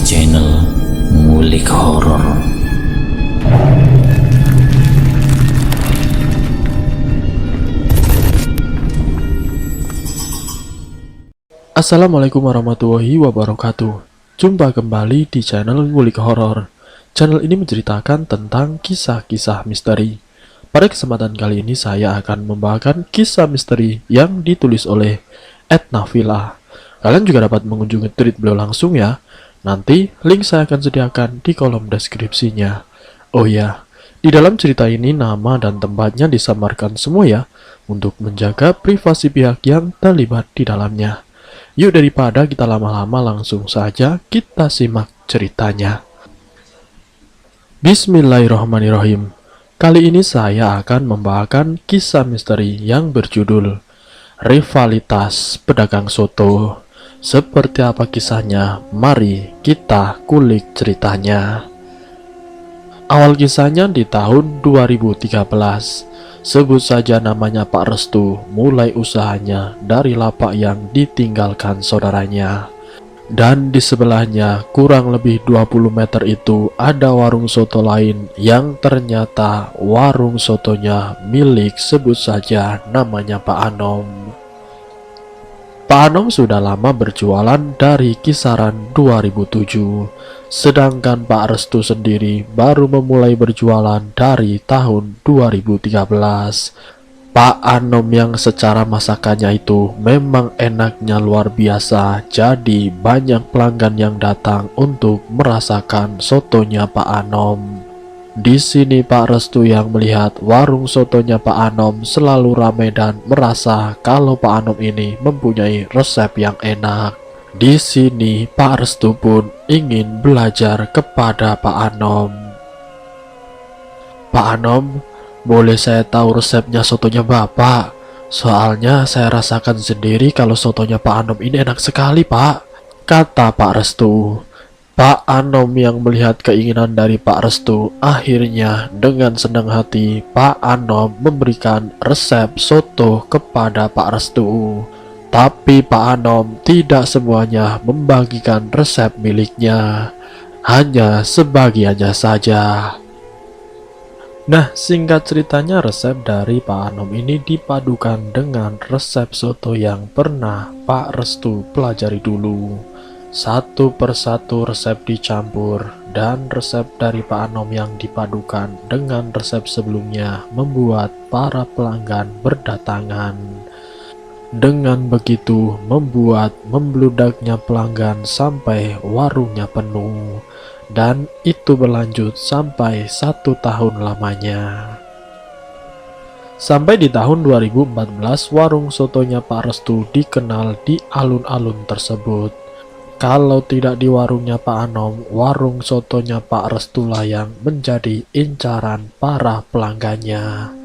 channel Ngulik Horor. Assalamualaikum warahmatullahi wabarakatuh. Jumpa kembali di channel Ngulik Horor. Channel ini menceritakan tentang kisah-kisah misteri. Pada kesempatan kali ini saya akan membawakan kisah misteri yang ditulis oleh Etna Villa. Kalian juga dapat mengunjungi tweet beliau langsung ya. Nanti link saya akan sediakan di kolom deskripsinya. Oh ya, di dalam cerita ini nama dan tempatnya disamarkan semua ya, untuk menjaga privasi pihak yang terlibat di dalamnya. Yuk daripada kita lama-lama langsung saja kita simak ceritanya. Bismillahirrahmanirrahim. Kali ini saya akan membawakan kisah misteri yang berjudul Rivalitas Pedagang Soto. Seperti apa kisahnya? Mari kita kulik ceritanya. Awal kisahnya di tahun 2013. Sebut saja namanya Pak Restu, mulai usahanya dari lapak yang ditinggalkan saudaranya. Dan di sebelahnya, kurang lebih 20 meter itu, ada warung soto lain yang ternyata warung sotonya milik sebut saja namanya Pak Anom. Pak Anom sudah lama berjualan dari kisaran 2007, sedangkan Pak Restu sendiri baru memulai berjualan dari tahun 2013. Pak Anom yang secara masakannya itu memang enaknya luar biasa, jadi banyak pelanggan yang datang untuk merasakan sotonya Pak Anom. Di sini Pak Restu yang melihat warung sotonya Pak Anom selalu ramai dan merasa kalau Pak Anom ini mempunyai resep yang enak. Di sini Pak Restu pun ingin belajar kepada Pak Anom. Pak Anom, boleh saya tahu resepnya sotonya Bapak? Soalnya saya rasakan sendiri kalau sotonya Pak Anom ini enak sekali, Pak, kata Pak Restu. Pak Anom yang melihat keinginan dari Pak Restu, akhirnya dengan senang hati Pak Anom memberikan resep soto kepada Pak Restu. Tapi Pak Anom tidak semuanya membagikan resep miliknya, hanya sebagiannya saja. Nah, singkat ceritanya resep dari Pak Anom ini dipadukan dengan resep soto yang pernah Pak Restu pelajari dulu. Satu persatu resep dicampur, dan resep dari Pak Anom yang dipadukan dengan resep sebelumnya membuat para pelanggan berdatangan. Dengan begitu membuat membludaknya pelanggan sampai warungnya penuh, dan itu berlanjut sampai 1 tahun lamanya. Sampai di tahun 2014 warung sotonya Pak Restu dikenal di alun-alun tersebut. Kalau tidak di warungnya Pak Anom, warung sotonya Pak Restu lah yang menjadi incaran para pelanggannya.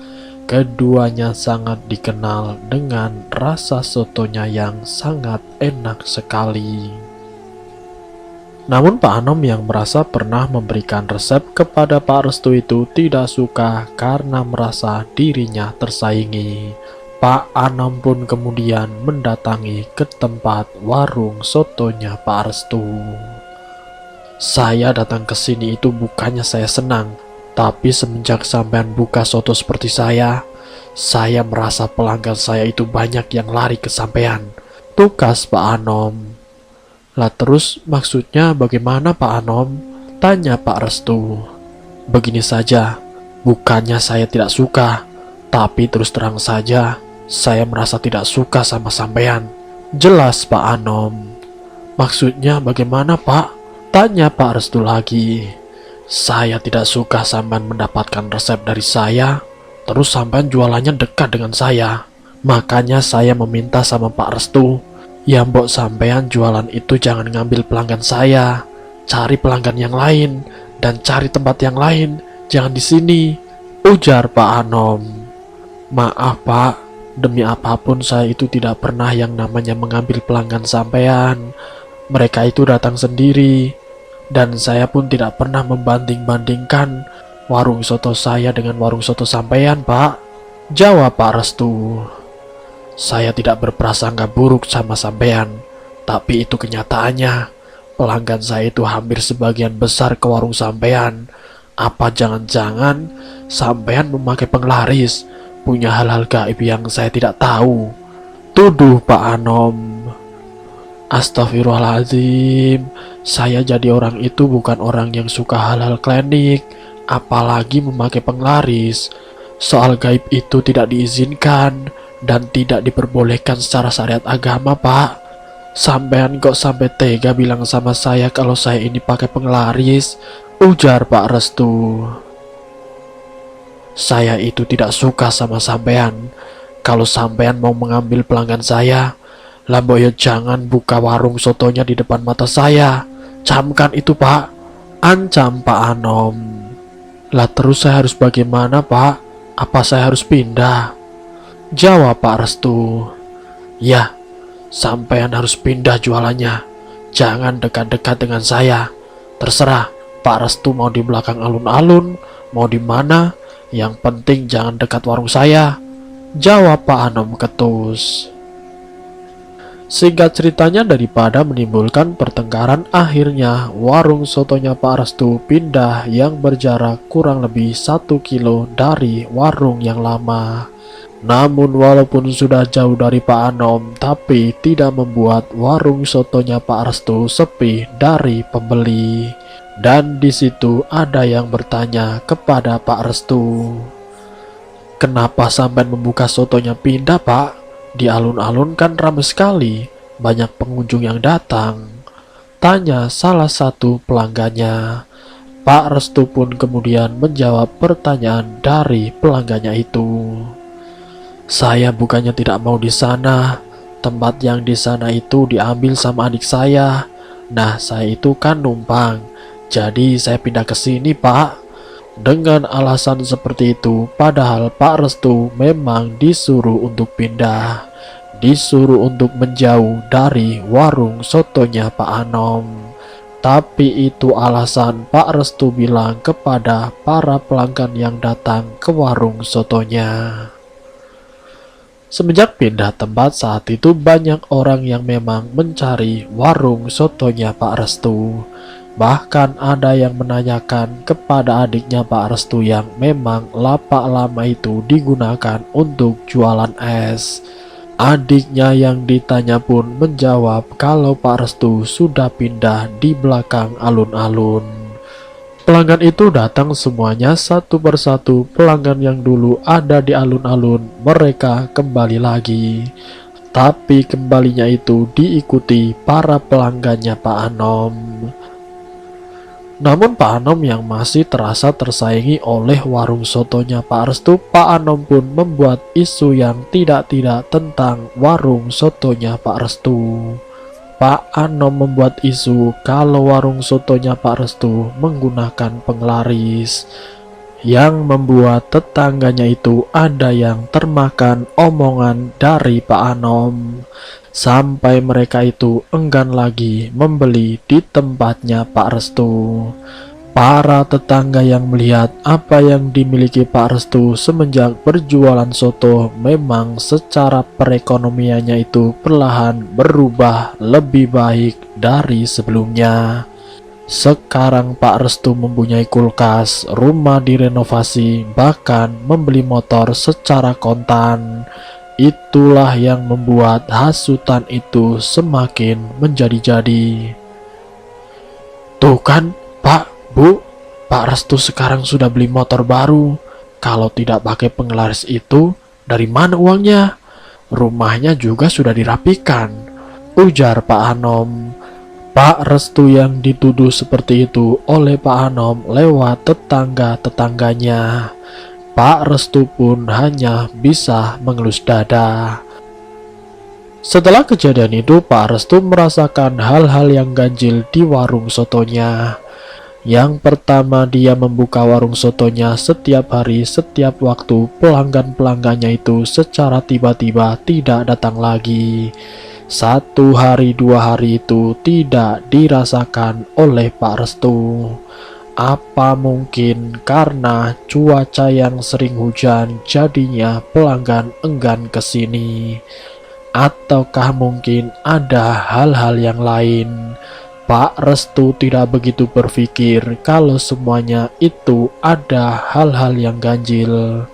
Keduanya sangat dikenal dengan rasa sotonya yang sangat enak sekali. Namun Pak Anom yang merasa pernah memberikan resep kepada Pak Restu itu tidak suka karena merasa dirinya tersaingi. Pak Anom pun kemudian mendatangi ke tempat warung sotonya Pak Restu. Saya datang ke sini itu bukannya saya senang, tapi semenjak sampean buka soto seperti saya merasa pelanggan saya itu banyak yang lari ke sampean, tukas Pak Anom. Lah terus maksudnya bagaimana Pak Anom? Tanya Pak Restu. Begini saja, bukannya saya tidak suka, tapi terus terang saja, saya merasa tidak suka sama sampean, jelas Pak Anom. Maksudnya bagaimana Pak? Tanya Pak Restu lagi. Saya tidak suka sampean mendapatkan resep dari saya, terus sampean jualannya dekat dengan saya. Makanya saya meminta sama Pak Restu, ya mbok sampean jualan itu jangan ngambil pelanggan saya, cari pelanggan yang lain, dan cari tempat yang lain, jangan di sini, ujar Pak Anom. Maaf Pak, demi apapun saya itu tidak pernah yang namanya mengambil pelanggan sampean. Mereka itu datang sendiri, dan saya pun tidak pernah membanding-bandingkan warung soto saya dengan warung soto sampean, Pak, jawab Pak Restu. Saya tidak berprasangka buruk sama sampean, tapi itu kenyataannya. pelanggan saya itu hampir sebagian besar ke warung sampean. Apa jangan-jangan sampean memakai penglaris, punya hal-hal gaib yang saya tidak tahu? Tuduh Pak Anom. Astagfirullahaladzim, saya jadi orang itu bukan orang yang suka hal-hal klinik, apalagi memakai penglaris. Soal gaib itu tidak diizinkan dan tidak diperbolehkan secara syariat agama, Pak. Sampean kok sampai tega bilang sama saya kalau saya ini pakai penglaris, ujar Pak Restu. Saya itu tidak suka sama sampean. Kalau sampean mau mengambil pelanggan saya, Lamboyo jangan buka warung sotonya di depan mata saya. Camkan itu, Pak. Ancam Pak Anom. Lah terus saya harus bagaimana, Pak? Apa saya harus pindah? Jawab Pak Restu. Ya, sampean harus pindah jualannya. Jangan dekat-dekat dengan saya. Terserah, Pak Restu mau di belakang alun-alun, mau di mana. Yang penting jangan dekat warung saya. Jawab Pak Anom ketus. Singkat ceritanya, daripada menimbulkan pertengkaran, akhirnya warung sotonya Pak Restu pindah yang berjarak kurang lebih 1 kilo dari warung yang lama. Namun walaupun sudah jauh dari Pak Anom, tapi tidak membuat warung sotonya Pak Restu sepi dari pembeli. Dan di situ ada yang bertanya kepada Pak Restu, "Kenapa sampai membuka sotonya pindah, Pak? Di alun-alun kan ramai sekali, banyak pengunjung yang datang," tanya salah satu pelanggannya. Pak Restu pun kemudian menjawab pertanyaan dari pelanggannya itu. "Saya bukannya tidak mau di sana. Tempat yang di sana itu diambil sama adik saya. Nah, saya itu kan numpang. Jadi saya pindah ke sini, Pak." Dengan alasan seperti itu, padahal Pak Restu memang disuruh untuk pindah, disuruh untuk menjauh dari warung sotonya Pak Anom. Tapi itu alasan Pak Restu bilang kepada para pelanggan yang datang ke warung sotonya. Semenjak pindah tempat saat itu, banyak orang yang memang mencari warung sotonya Pak Restu. Bahkan ada yang menanyakan kepada adiknya Pak Restu yang memang lapak lama itu digunakan untuk jualan es. Adiknya yang ditanya pun menjawab kalau Pak Restu sudah pindah di belakang alun-alun. Pelanggan itu datang semuanya satu persatu. Pelanggan yang dulu ada di alun-alun, mereka kembali lagi. Tapi kembalinya itu diikuti para pelanggannya Pak Anom. Namun Pak Anom yang masih terasa tersaingi oleh warung sotonya Pak Restu, Pak Anom pun membuat isu yang tidak-tidak tentang warung sotonya Pak Restu. Pak Anom membuat isu kalau warung sotonya Pak Restu menggunakan penglaris, yang membuat tetangganya itu ada yang termakan omongan dari Pak Anom. Sampai mereka itu enggan lagi membeli di tempatnya Pak Restu. Para tetangga yang melihat apa yang dimiliki Pak Restu semenjak berjualan soto, memang secara perekonomiannya itu perlahan berubah lebih baik dari sebelumnya. Sekarang Pak Restu mempunyai kulkas, rumah direnovasi, bahkan membeli motor secara kontan. Itulah yang membuat hasutan itu semakin menjadi-jadi. Tuh kan, Pak, Bu, Pak Restu sekarang sudah beli motor baru. Kalau tidak pakai penglaris itu, dari mana uangnya? Rumahnya juga sudah dirapikan, ujar Pak Anom. Pak Restu yang dituduh seperti itu oleh Pak Anom lewat tetangga-tetangganya. Pak Restu pun hanya bisa mengelus dada. Setelah kejadian itu, Pak Restu merasakan hal-hal yang ganjil di warung sotonya. Yang pertama, dia membuka warung sotonya setiap hari, setiap waktu. Pelanggan-pelanggannya itu secara tiba-tiba tidak datang lagi. 1 hari 2 hari itu tidak dirasakan oleh Pak Restu. Apa mungkin karena cuaca yang sering hujan jadinya pelanggan enggan ke sini? Ataukah mungkin ada hal-hal yang lain? Pak Restu tidak begitu berpikir kalau semuanya itu ada hal-hal yang ganjil.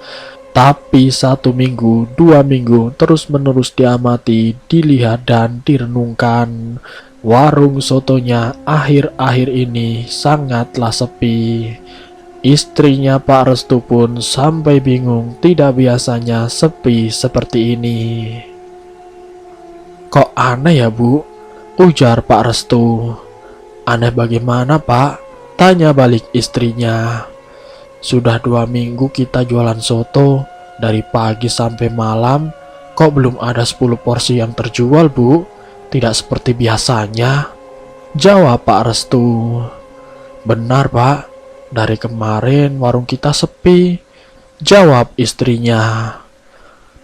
Tapi 1 minggu, 2 minggu terus-menerus diamati, dilihat dan direnungkan. Warung sotonya akhir-akhir ini sangatlah sepi. Istrinya Pak Restu pun sampai bingung, tidak biasanya sepi seperti ini. Kok aneh ya Bu? Ujar Pak Restu. Aneh bagaimana Pak? Tanya balik istrinya. Sudah 2 minggu kita jualan soto, dari pagi sampai malam, kok belum ada 10 porsi yang terjual Bu? Tidak seperti biasanya. Jawab Pak Restu. Benar Pak, dari kemarin warung kita sepi. Jawab istrinya.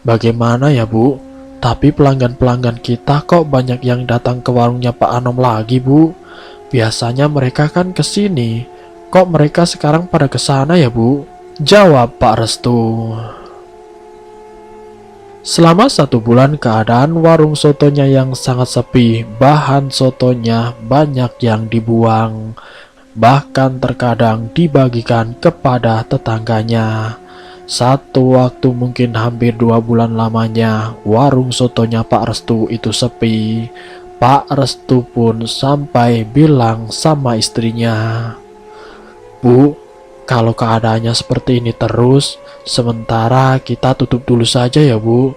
Bagaimana ya Bu? Tapi pelanggan-pelanggan kita kok banyak yang datang ke warungnya Pak Anom lagi Bu? Biasanya mereka kan kesini. Kok mereka sekarang pada kesana ya Bu? Jawab Pak Restu. Selama 1 bulan keadaan warung sotonya yang sangat sepi, bahan sotonya banyak yang dibuang. Bahkan terkadang dibagikan kepada tetangganya. Satu waktu mungkin hampir 2 bulan lamanya, warung sotonya Pak Restu itu sepi. Pak Restu pun sampai bilang sama istrinya, Bu, kalau keadaannya seperti ini terus, sementara kita tutup dulu saja ya Bu.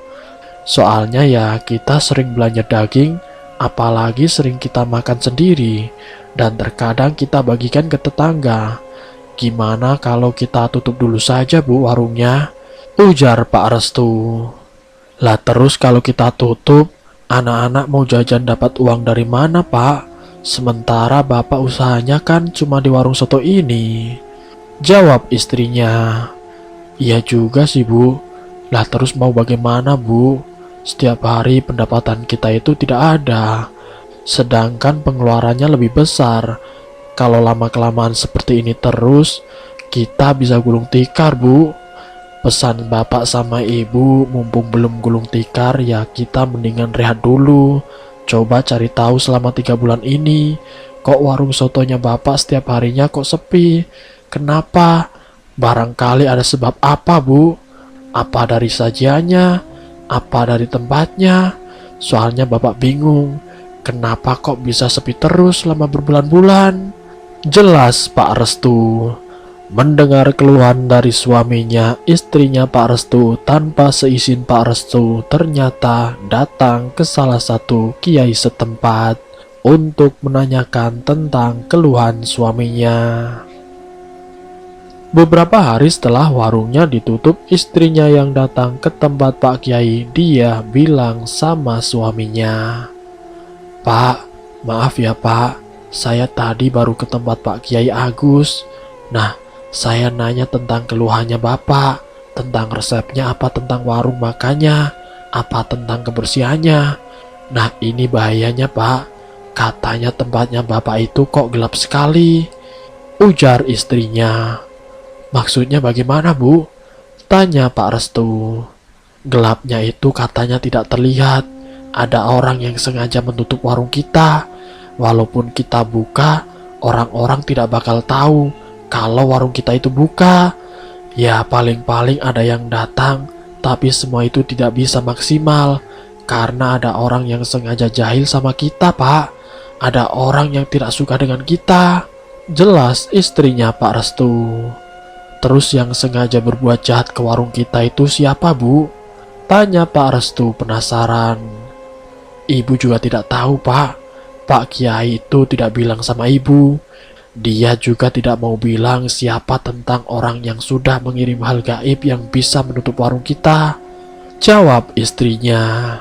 Soalnya ya kita sering belanja daging, apalagi sering kita makan sendiri, dan terkadang kita bagikan ke tetangga. Gimana kalau kita tutup dulu saja Bu warungnya? Ujar Pak Restu. Lah terus kalau kita tutup, anak-anak mau jajan dapat uang dari mana Pak? Sementara bapak usahanya kan cuma di warung soto ini. Jawab istrinya. Iya juga sih Bu. Lah terus mau bagaimana Bu? Setiap hari pendapatan kita itu tidak ada. Sedangkan pengeluarannya lebih besar. Kalau lama-kelamaan seperti ini terus, kita bisa gulung tikar Bu. Pesan bapak sama ibu, mumpung belum gulung tikar ya kita mendingan rehat dulu. Coba cari tahu selama 3 bulan ini, kok warung sotonya bapak setiap harinya kok sepi? Kenapa? Barangkali ada sebab apa Bu? Apa dari sajiannya? Apa dari tempatnya? Soalnya bapak bingung, kenapa kok bisa sepi terus selama berbulan-bulan? Jelas Pak Restu. Mendengar keluhan dari suaminya, istrinya Pak Restu tanpa seizin Pak Restu ternyata datang ke salah satu kiai setempat untuk menanyakan tentang keluhan suaminya. Beberapa hari setelah warungnya ditutup, istrinya yang datang ke tempat Pak Kiai, dia bilang sama suaminya, Pak, maaf ya Pak, saya tadi baru ke tempat Pak Kiai Agus. Nah, saya nanya tentang keluhannya Bapak, tentang resepnya apa, tentang warung makannya, apa tentang kebersihannya. Nah ini bahayanya Pak, katanya tempatnya Bapak itu kok gelap sekali. Ujar istrinya. Maksudnya bagaimana Bu? Tanya Pak Restu. Gelapnya itu katanya tidak terlihat. Ada orang yang sengaja menutup warung kita. Walaupun kita buka, orang-orang tidak bakal tahu kalau warung kita itu buka. Ya paling-paling ada yang datang, tapi semua itu tidak bisa maksimal karena ada orang yang sengaja jahil sama kita Pak. Ada orang yang tidak suka dengan kita. Jelas istrinya Pak Restu. Terus yang sengaja berbuat jahat ke warung kita itu siapa Bu? Tanya Pak Restu penasaran. Ibu juga tidak tahu Pak. Pak Kiai itu tidak bilang sama ibu. Dia juga tidak mau bilang siapa tentang orang yang sudah mengirim hal gaib yang bisa menutup warung kita. Jawab istrinya.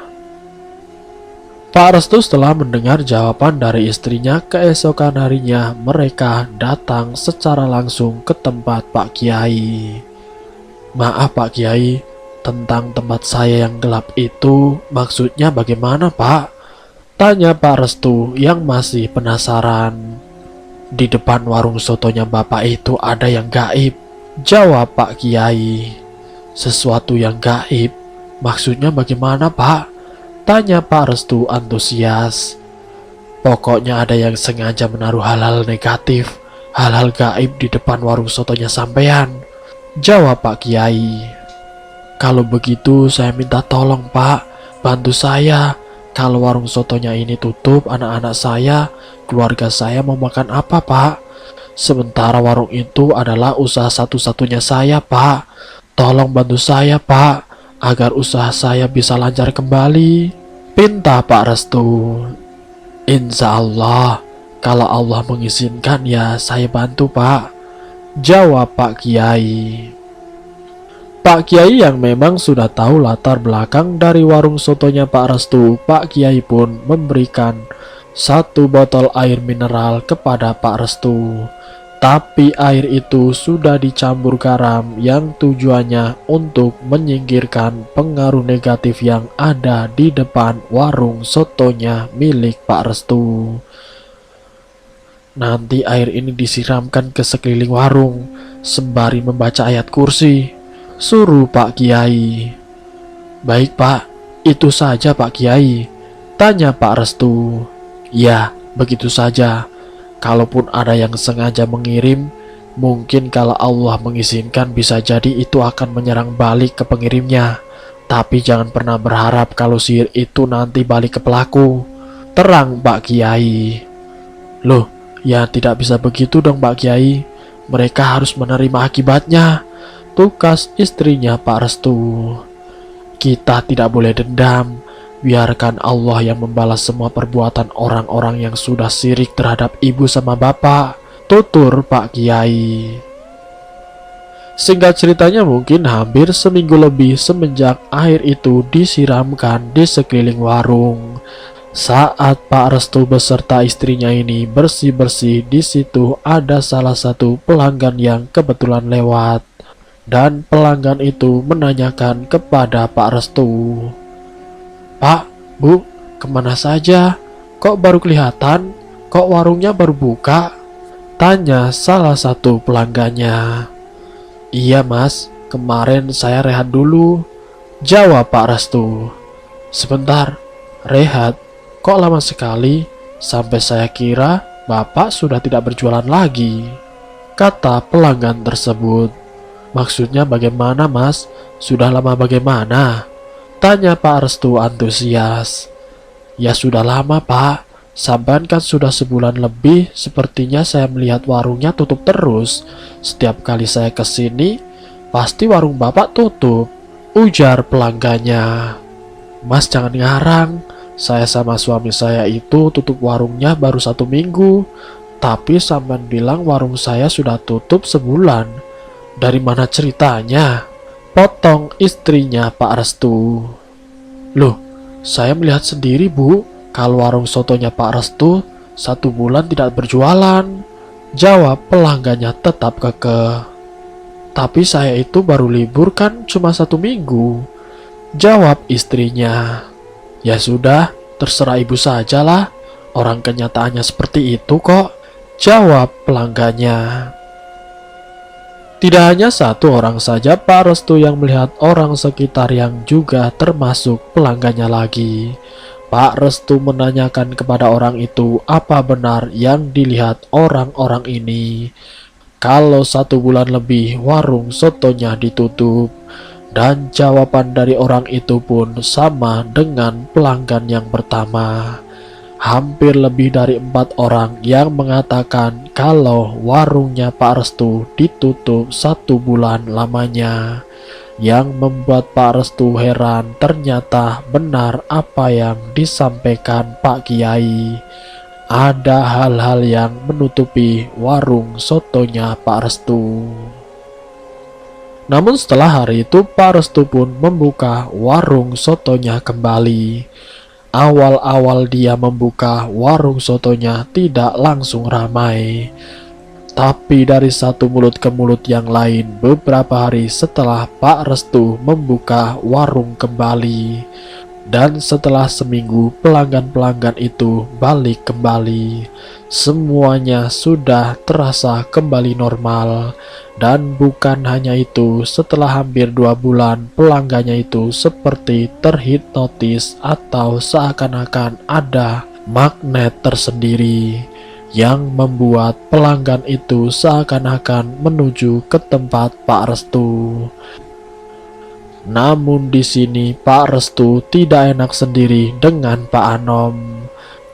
Pak Restu setelah mendengar jawaban dari istrinya, keesokan harinya mereka datang secara langsung ke tempat Pak Kiai. Maaf Pak Kiai, tentang tempat saya yang gelap itu maksudnya bagaimana Pak? Tanya Pak Restu yang masih penasaran. Di depan warung sotonya Bapak itu ada yang gaib. Jawab Pak Kiai. Sesuatu yang gaib? Maksudnya bagaimana Pak? Tanya Pak Restu antusias. Pokoknya ada yang sengaja menaruh hal-hal negatif, hal-hal gaib di depan warung sotonya sampean. Jawab Pak Kiai. Kalau begitu saya minta tolong Pak, bantu saya. Kalau warung sotonya ini tutup, anak-anak saya, keluarga saya mau makan apa Pak? Sementara warung itu adalah usaha satu-satunya saya Pak. Tolong bantu saya Pak, agar usaha saya bisa lancar kembali. Pinta Pak restu. Insya Allah, kalau Allah mengizinkan ya saya bantu Pak. Jawab Pak Kiai. Pak Kiai yang memang sudah tahu latar belakang dari warung sotonya Pak Restu, Pak Kiai pun memberikan 1 botol air mineral kepada Pak Restu. Tapi air itu sudah dicampur garam yang tujuannya untuk menyingkirkan pengaruh negatif yang ada di depan warung sotonya milik Pak Restu. Nanti air ini disiramkan ke sekeliling warung sembari membaca ayat kursi, suruh Pak Kiai. Baik Pak, itu saja Pak Kiai, tanya Pak Restu. Ya, begitu saja. Kalaupun ada yang sengaja mengirim, mungkin kalau Allah mengizinkan bisa jadi itu akan menyerang balik ke pengirimnya. Tapi jangan pernah berharap kalau sihir itu nanti balik ke pelaku, terang Pak Kiai. Loh, ya tidak bisa begitu dong Pak Kiai. Mereka harus menerima akibatnya, tugas istrinya Pak Restu. Kita tidak boleh dendam. Biarkan Allah yang membalas semua perbuatan orang-orang yang sudah syirik terhadap ibu sama bapak, tutur Pak Kiai. Singkat ceritanya mungkin hampir seminggu lebih semenjak air itu disiramkan di sekeliling warung. Saat Pak Restu beserta istrinya ini bersih-bersih, di situ ada salah satu pelanggan yang kebetulan lewat. Dan pelanggan itu menanyakan kepada Pak Restu. Pak, Bu, kemana saja? Kok baru kelihatan? Kok warungnya baru buka? Tanya salah satu pelanggannya. Iya mas, kemarin saya rehat dulu. Jawab Pak Restu. Sebentar, rehat? Kok lama sekali? Sampai saya kira Bapak sudah tidak berjualan lagi, kata pelanggan tersebut. Maksudnya bagaimana mas? Sudah lama bagaimana? Tanya Pak Restu antusias. Ya sudah lama Pak, sampean kan sudah sebulan lebih. Sepertinya saya melihat warungnya tutup terus. Setiap kali saya kesini, pasti warung Bapak tutup, ujar pelanggannya. Mas jangan ngarang, saya sama suami saya itu tutup warungnya baru 1 minggu. Tapi sampean bilang warung saya sudah tutup sebulan. Dari mana ceritanya? Potong istrinya Pak Restu. Loh, saya melihat sendiri Bu, kalau warung sotonya Pak Restu 1 bulan tidak berjualan. Jawab pelanggannya tetap kekeh. Tapi saya itu baru libur kan cuma 1 minggu. Jawab istrinya. Ya sudah, terserah ibu sajalah. Orang kenyataannya seperti itu kok. Jawab pelanggannya. Tidak hanya 1 orang saja Pak Restu yang melihat orang sekitar yang juga termasuk pelanggannya lagi. Pak Restu menanyakan kepada orang itu apa benar yang dilihat orang-orang ini. Kalau 1 bulan lebih warung sotonya ditutup. Dan jawaban dari orang itu pun sama dengan pelanggan yang pertama. Hampir lebih dari 4 orang yang mengatakan kalau warungnya Pak Restu ditutup 1 bulan lamanya. Yang membuat Pak Restu heran, ternyata benar apa yang disampaikan Pak Kiai. Ada hal-hal yang menutupi warung sotonya Pak Restu. Namun setelah hari itu Pak Restu pun membuka warung sotonya kembali. Awal-awal dia membuka warung sotonya tidak langsung ramai. Tapi dari satu mulut ke mulut yang lain, beberapa hari setelah Pak Restu membuka warung kembali. Dan setelah seminggu pelanggan-pelanggan itu balik kembali. Semuanya sudah terasa kembali normal. Dan bukan hanya itu, setelah hampir 2 bulan pelanggannya itu seperti terhipnotis atau seakan-akan ada magnet tersendiri yang membuat pelanggan itu seakan-akan menuju ke tempat Pak Restu. Namun di sini Pak Restu tidak enak sendiri dengan Pak Anom,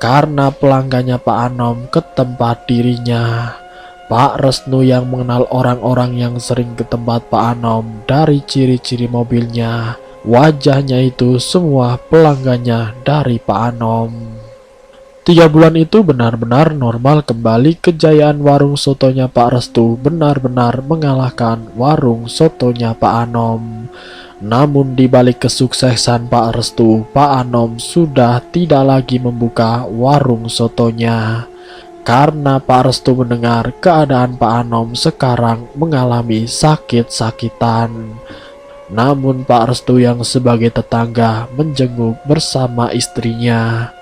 karena pelanggannya Pak Anom ke tempat dirinya. Pak Restu yang mengenal orang-orang yang sering ke tempat Pak Anom dari ciri-ciri mobilnya, wajahnya itu semua pelanggannya dari Pak Anom. 3 bulan itu benar-benar normal kembali. Kejayaan warung sotonya Pak Restu benar-benar mengalahkan warung sotonya Pak Anom. Namun di balik kesuksesan Pak Restu, Pak Anom sudah tidak lagi membuka warung sotonya. Karena Pak Restu mendengar keadaan Pak Anom sekarang mengalami sakit-sakitan. Namun Pak Restu yang sebagai tetangga menjenguk bersama istrinya.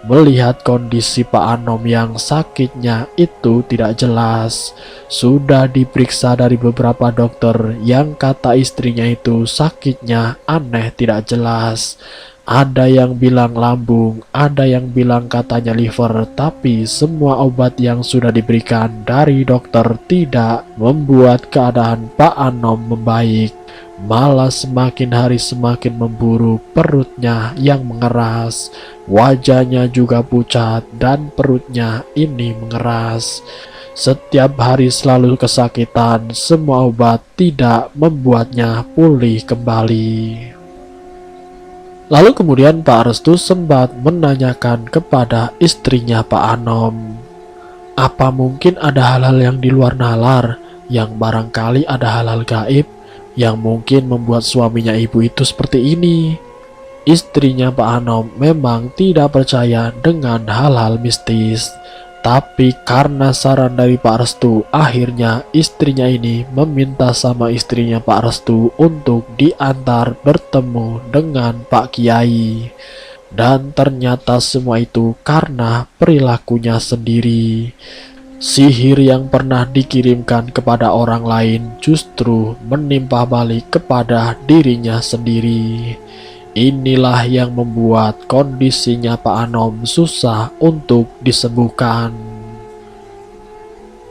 Melihat kondisi Pak Anom yang sakitnya itu tidak jelas, sudah diperiksa dari beberapa dokter yang kata istrinya itu sakitnya aneh tidak jelas. Ada yang bilang lambung, ada yang bilang katanya liver, tapi semua obat yang sudah diberikan dari dokter tidak membuat keadaan Pak Anom membaik. Malah semakin hari semakin memburuk, perutnya yang mengeras, wajahnya juga pucat dan perutnya ini mengeras. Setiap hari selalu kesakitan, semua obat tidak membuatnya pulih kembali. Lalu kemudian Pak Restu sempat menanyakan kepada istrinya Pak Anom, apa mungkin ada hal-hal yang di luar nalar, yang barangkali ada hal-hal gaib yang mungkin membuat suaminya ibu itu seperti ini. Istrinya Pak Anom memang tidak percaya dengan hal-hal mistis, tapi karena saran dari Pak Restu, akhirnya istrinya ini meminta sama istrinya Pak Restu untuk diantar bertemu dengan Pak Kiai. Dan ternyata semua itu karena perilakunya sendiri. Sihir yang pernah dikirimkan kepada orang lain justru menimpa balik kepada dirinya sendiri. Inilah yang membuat kondisinya Pak Anom susah untuk disembuhkan.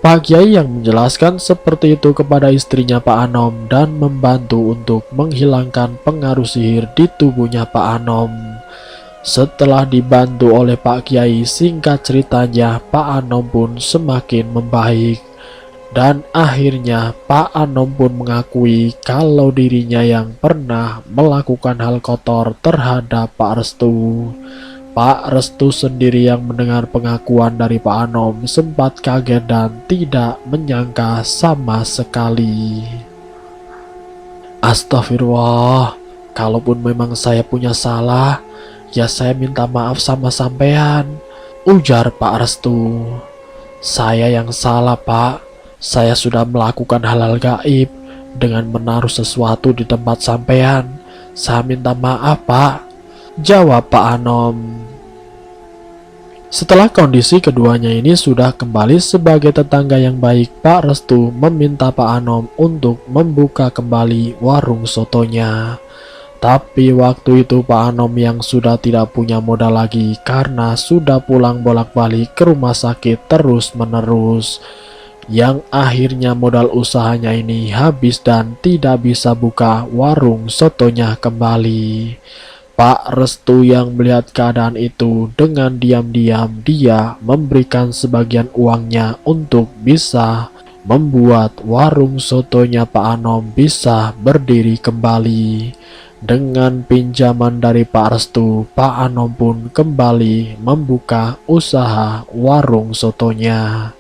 Pak Kiai yang menjelaskan seperti itu kepada istrinya Pak Anom dan membantu untuk menghilangkan pengaruh sihir di tubuhnya Pak Anom. Setelah dibantu oleh Pak Kiai, singkat ceritanya Pak Anom pun semakin membaik. Dan akhirnya Pak Anom pun mengakui kalau dirinya yang pernah melakukan hal kotor terhadap Pak Restu. Pak Restu sendiri yang mendengar pengakuan dari Pak Anom sempat kaget dan tidak menyangka sama sekali. Astagfirullah, kalaupun memang saya punya salah, ya saya minta maaf sama sampean, ujar Pak Restu. Saya yang salah Pak, saya sudah melakukan hal-hal gaib dengan menaruh sesuatu di tempat sampean. Saya minta maaf Pak, jawab Pak Anom. Setelah kondisi keduanya ini sudah kembali sebagai tetangga yang baik, Pak Restu meminta Pak Anom untuk membuka kembali warung sotonya. Tapi waktu itu Pak Anom yang sudah tidak punya modal lagi karena sudah pulang bolak-balik ke rumah sakit terus-menerus, yang akhirnya modal usahanya ini habis dan tidak bisa buka warung sotonya kembali. Pak Restu yang melihat keadaan itu, dengan diam-diam dia memberikan sebagian uangnya untuk bisa membuat warung sotonya Pak Anom bisa berdiri kembali. Dengan pinjaman dari Pak Restu, Pak Anom pun kembali membuka usaha warung sotonya.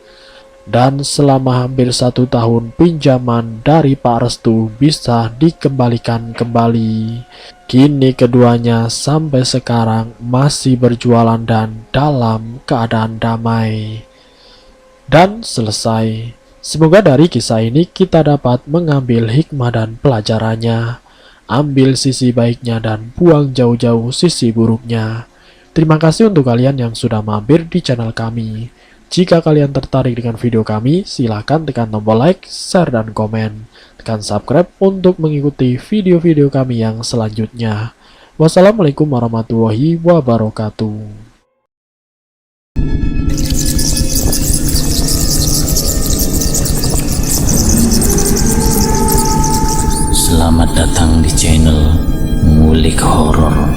Dan selama hampir 1 tahun pinjaman dari Pak Restu bisa dikembalikan kembali. Kini keduanya sampai sekarang masih berjualan dan dalam keadaan damai. Dan selesai. Semoga dari kisah ini kita dapat mengambil hikmah dan pelajarannya. Ambil sisi baiknya dan buang jauh-jauh sisi buruknya. Terima kasih untuk kalian yang sudah mampir di channel kami. Jika kalian tertarik dengan video kami, silakan tekan tombol like, share, dan komen. Tekan subscribe untuk mengikuti video-video kami yang selanjutnya. Wassalamualaikum warahmatullahi wabarakatuh. Selamat datang di channel Ngulik Horor.